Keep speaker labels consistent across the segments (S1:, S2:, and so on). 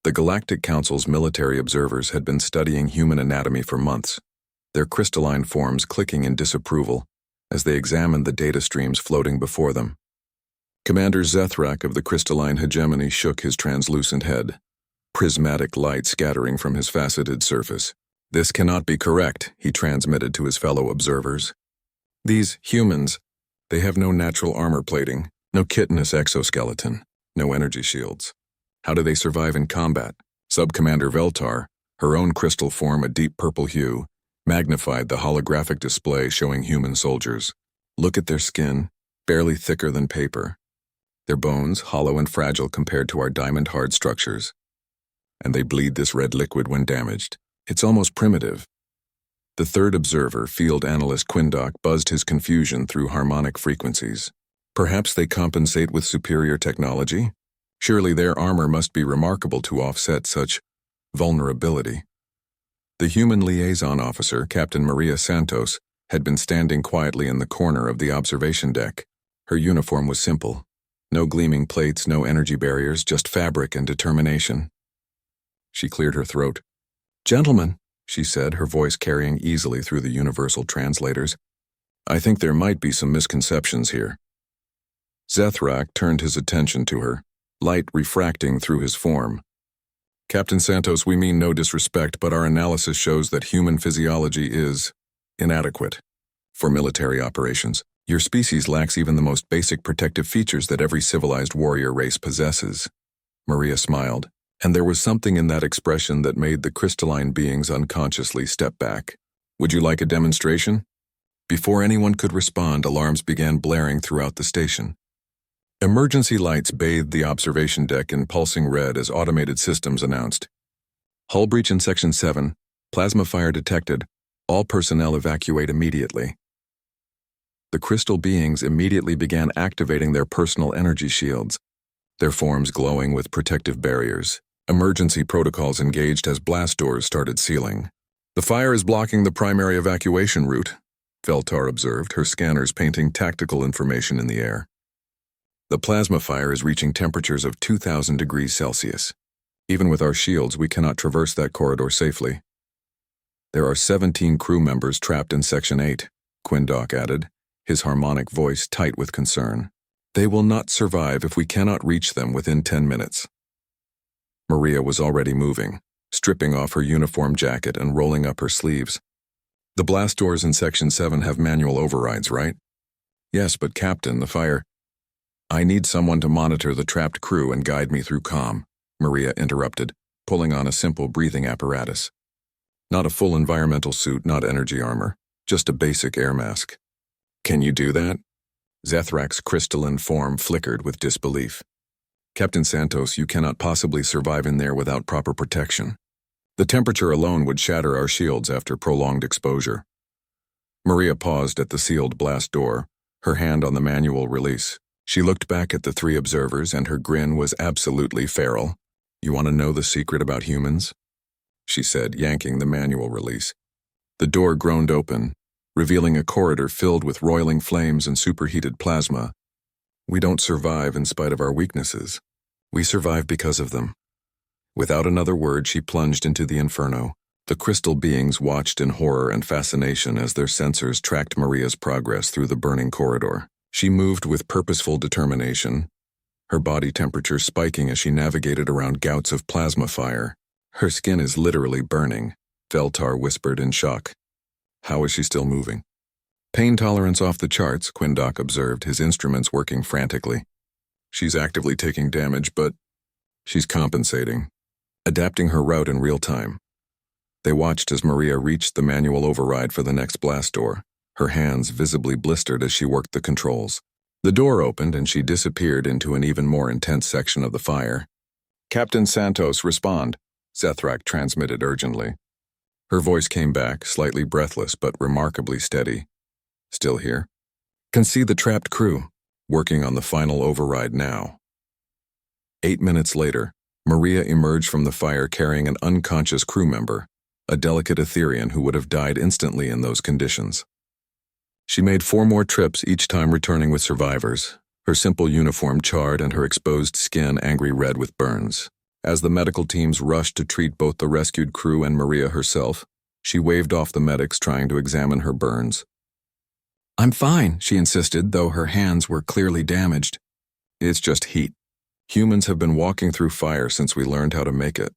S1: The Galactic Council's military observers had been studying human anatomy for months, their crystalline forms clicking in disapproval as they examined the data streams floating before them. Commander Zethrak of the crystalline hegemony shook his translucent head, prismatic light scattering from his faceted surface. "This cannot be correct," he transmitted to his fellow observers. "These humans, they have no natural armor plating, no chitinous exoskeleton, no energy shields. How do they survive in combat?" Sub-Commander Veltar, her own crystal form a deep purple hue, magnified the holographic display showing human soldiers. "Look at their skin, barely thicker than paper. Their bones, hollow and fragile compared to our diamond-hard structures. And they bleed this red liquid when damaged. It's almost primitive." The third observer, field analyst Quindoc, buzzed his confusion through harmonic frequencies. "Perhaps they compensate with superior technology? Surely their armor must be remarkable to offset such vulnerability." The human liaison officer, Captain Maria Santos, had been standing quietly in the corner of the observation deck. Her uniform was simple. No gleaming plates, no energy barriers, just fabric and determination. She cleared her throat. "Gentlemen," she said, her voice carrying easily through the universal translators, "I think there might be some misconceptions here." Zethrak turned his attention to her, light refracting through his form. "Captain Santos, we mean no disrespect, but our analysis shows that human physiology is inadequate for military operations. Your species lacks even the most basic protective features that every civilized warrior race possesses." Maria smiled, and there was something in that expression that made the crystalline beings unconsciously step back. "Would you like a demonstration?" Before anyone could respond, alarms began blaring throughout the station. Emergency lights bathed the observation deck in pulsing red as automated systems announced. "Hull breach in Section 7. Plasma fire detected. All personnel evacuate immediately." The crystal beings immediately began activating their personal energy shields, their forms glowing with protective barriers. Emergency protocols engaged as blast doors started sealing. "The fire is blocking the primary evacuation route," Veltar observed, her scanners painting tactical information in the air. "The plasma fire is reaching temperatures of 2,000 degrees Celsius. Even with our shields, we cannot traverse that corridor safely." "There are 17 crew members trapped in Section 8, Quindoc added, his harmonic voice tight with concern. "They will not survive if we cannot reach them within 10 minutes. Maria was already moving, stripping off her uniform jacket and rolling up her sleeves. "The blast doors in Section 7 have manual overrides, right?" "Yes, but Captain, the fire—" "I need someone to monitor the trapped crew and guide me through comm," Maria interrupted, pulling on a simple breathing apparatus. "Not a full environmental suit, not energy armor, just a basic air mask." "Can you do that?" Zethrak's crystalline form flickered with disbelief. "Captain Santos, you cannot possibly survive in there without proper protection. The temperature alone would shatter our shields after prolonged exposure." Maria paused at the sealed blast door, her hand on the manual release. She looked back at the three observers, and her grin was absolutely feral. "You want to know the secret about humans?" she said, yanking the manual release. The door groaned open, revealing a corridor filled with roiling flames and superheated plasma. "We don't survive in spite of our weaknesses. We survive because of them." Without another word, she plunged into the inferno. The crystal beings watched in horror and fascination as their sensors tracked Maria's progress through the burning corridor. She moved with purposeful determination, her body temperature spiking as she navigated around gouts of plasma fire. "Her skin is literally burning," Veltar whispered in shock. "How is she still moving?" "Pain tolerance off the charts," Quindoc observed, his instruments working frantically. "She's actively taking damage, but she's compensating, adapting her route in real time." They watched as Maria reached the manual override for the next blast door, her hands visibly blistered as she worked the controls. The door opened and she disappeared into an even more intense section of the fire. "Captain Santos, respond," Zethrak transmitted urgently. Her voice came back, slightly breathless but remarkably steady. "Still here? Can see the trapped crew. Working on the final override now." 8 minutes later, Maria emerged from the fire carrying an unconscious crew member, a delicate Etherian who would have died instantly in those conditions. She made 4 more trips, each time returning with survivors, her simple uniform charred and her exposed skin angry red with burns. As the medical teams rushed to treat both the rescued crew and Maria herself, she waved off the medics trying to examine her burns. "I'm fine," she insisted, though her hands were clearly damaged. "It's just heat. Humans have been walking through fire since we learned how to make it."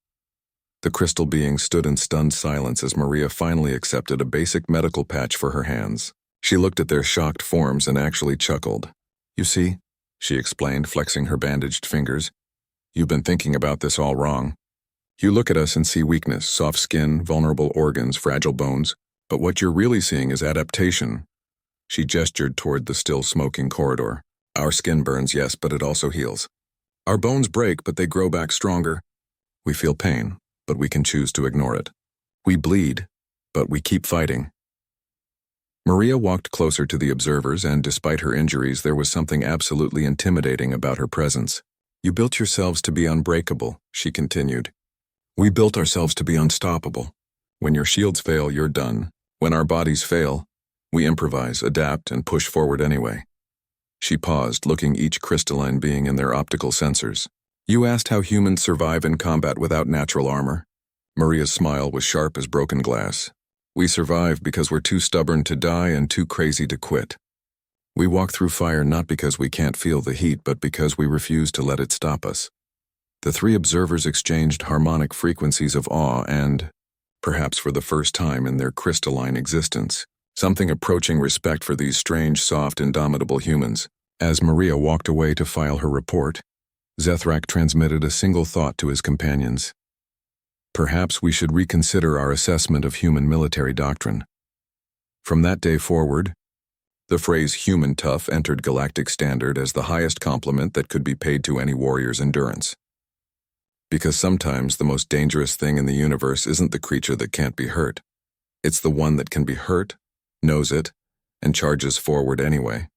S1: The crystal being stood in stunned silence as Maria finally accepted a basic medical patch for her hands. She looked at their shocked forms and actually chuckled. "You see," she explained, flexing her bandaged fingers, "you've been thinking about this all wrong. You look at us and see weakness, soft skin, vulnerable organs, fragile bones, but what you're really seeing is adaptation." She gestured toward the still smoking corridor. "Our skin burns, yes, but it also heals. Our bones break, but they grow back stronger. We feel pain, but we can choose to ignore it. We bleed, but we keep fighting." Maria walked closer to the observers, and despite her injuries, there was something absolutely intimidating about her presence. "You built yourselves to be unbreakable," she continued. "We built ourselves to be unstoppable. When your shields fail, you're done. When our bodies fail, we improvise, adapt, and push forward anyway." She paused, looking each crystalline being in their optical sensors. "You asked how humans survive in combat without natural armor?" Maria's smile was sharp as broken glass. "We survive because we're too stubborn to die and too crazy to quit. We walk through fire not because we can't feel the heat, but because we refuse to let it stop us." The three observers exchanged harmonic frequencies of awe and, perhaps for the first time in their crystalline existence, something approaching respect for these strange, soft, indomitable humans. As Maria walked away to file her report, Zethrak transmitted a single thought to his companions. "Perhaps we should reconsider our assessment of human military doctrine." From that day forward, the phrase "human tough" entered galactic standard as the highest compliment that could be paid to any warrior's endurance. Because sometimes the most dangerous thing in the universe isn't the creature that can't be hurt. It's the one that can be hurt, knows it, and charges forward anyway.